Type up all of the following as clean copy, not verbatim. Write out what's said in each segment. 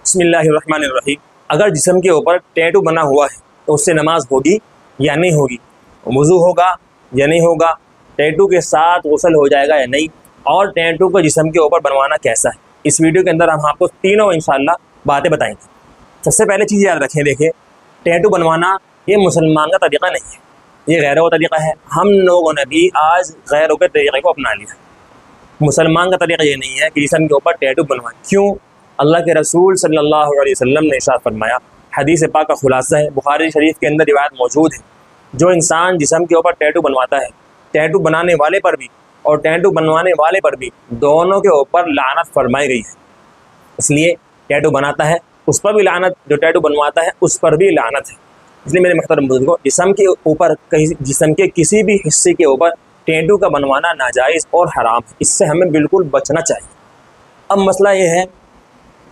बिस्मिल्लाहिर्रहमानिर्रहीम। अगर जिस्म के ऊपर टैटू बना हुआ है तो उससे नमाज होगी या नहीं होगी, वज़ू होगा या नहीं होगा, टैटू के साथ गुस्ल हो जाएगा या नहीं, और टैटू को जिस्म के ऊपर बनवाना कैसा है, इस वीडियो के अंदर हम आपको तीनों इंशाअल्लाह बातें बताएंगे। सबसे पहले चीज़ याद रखें, देखिए टैटू बनवाना ये मुसलमान का तरीक़ा नहीं है, ये गैरों का तरीक़ा है। हम लोगों ने भी आज गैरों के तरीक़े को अपना लिया। मुसलमान का तरीक़ा ये नहीं है कि जिस्म के ऊपर टैटू बनवाएं। क्यों? अल्लाह के रसूल सल्लल्लाहु अलैहि वसल्लम ने इरशाद फरमाया, हदीस पाक का खुलासा है, बुखारी शरीफ के अंदर रिवायत मौजूद है, जो इंसान जिस्म के ऊपर टैटू बनवाता है, टैटू बनाने वाले पर भी और टैटू बनवाने वाले पर भी दोनों के ऊपर लानत फरमाई गई है। इसलिए टैटू बनाता है उस पर भी लानत, जो टैटू बनवाता है उस पर भी लानत है। इसलिए मेरे मुहतरम बुजुर्गों, जिस्म के ऊपर जिस्म के किसी भी हिस्से के ऊपर टैटू का बनवाना नाजायज़ और हराम है, इससे हमें बिल्कुल बचना चाहिए। अब मसला ये है,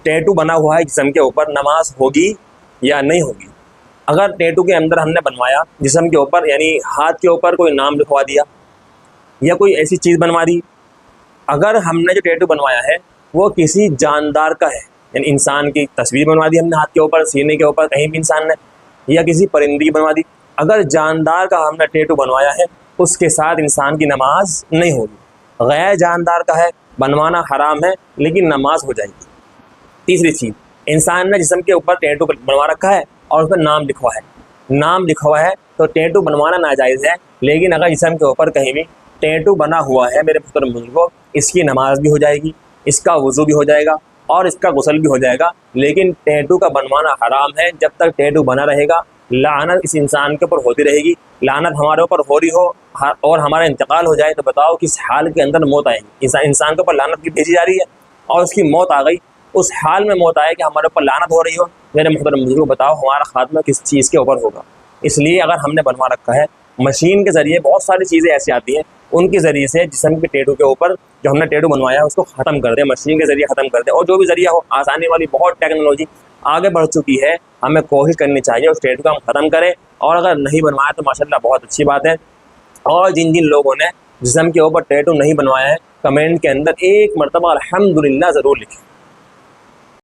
टैटू बना हुआ है जिस्म के ऊपर, नमाज होगी या नहीं होगी। अगर टैटू के अंदर हमने बनवाया जिस्म के ऊपर, यानी हाथ के ऊपर कोई नाम लिखवा दिया या कोई ऐसी चीज़ बनवा दी, अगर हमने जो टैटू बनवाया है वो किसी जानदार का है, यानी इंसान की तस्वीर बनवा दी हमने हाथ के ऊपर, सीने के ऊपर कहीं भी इंसान ने, या किसी परिंदे की बनवा दी, अगर जानदार का हमने टैटू बनवाया है उसके साथ इंसान की नमाज नहीं होगी। गैर जानदार का है, बनवाना हराम है लेकिन नमाज हो जाएगी। तीसरी चीज़, इंसान ने जिस्म के ऊपर टैटू बनवा रखा है और उस पर नाम लिखवा है, नाम लिखा हुआ है तो टैटू बनवाना नाजायज़ है। लेकिन अगर जिस्म के ऊपर कहीं भी टैटू बना हुआ है मेरे मुहतरम बुजुर्गों, इसकी नमाज भी हो जाएगी, इसका वज़ू भी हो जाएगा और इसका गुस्ल भी हो जाएगा। लेकिन टैटू का बनवाना हराम है। जब तक टैटू बना रहेगा लानत इस इंसान के ऊपर होती रहेगी। लानत हमारे ऊपर हो रही हो और हमारा इंतकाल हो जाए तो बताओ किस हाल के अंदर मौत आएगी। इंसान के ऊपर लानत की भेजी जा रही है और उसकी मौत आ गई, उस हाल में मौत आए कि हमारे ऊपर लानत हो रही हो, मेरे मुहतरम बुजुर्गों बताओ हमारा खात्मा किस चीज़ के ऊपर होगा। इसलिए अगर हमने बनवा रखा है, मशीन के ज़रिए बहुत सारी चीज़ें ऐसी आती हैं, उनके ज़रिए से जिस्म के टैटू के ऊपर जो हमने टैटू बनवाया है उसको ख़त्म कर दें, मशीन के ज़रिए ख़त्म कर दें। और जो भी ज़रिया हो, आसानी वाली बहुत टेक्नोलॉजी आगे बढ़ चुकी है, हमें कोशिश करनी चाहिए उस टैटू को हम ख़त्म करें। और अगर नहीं बनवाया तो माशाल्लाह बहुत अच्छी बात है। और जिन जिन लोगों ने जिस्म के ऊपर टैटू नहीं बनवाया है, कमेंट के अंदर एक मरतबा अल्हम्दुलिल्लाह ज़रूर लिखें।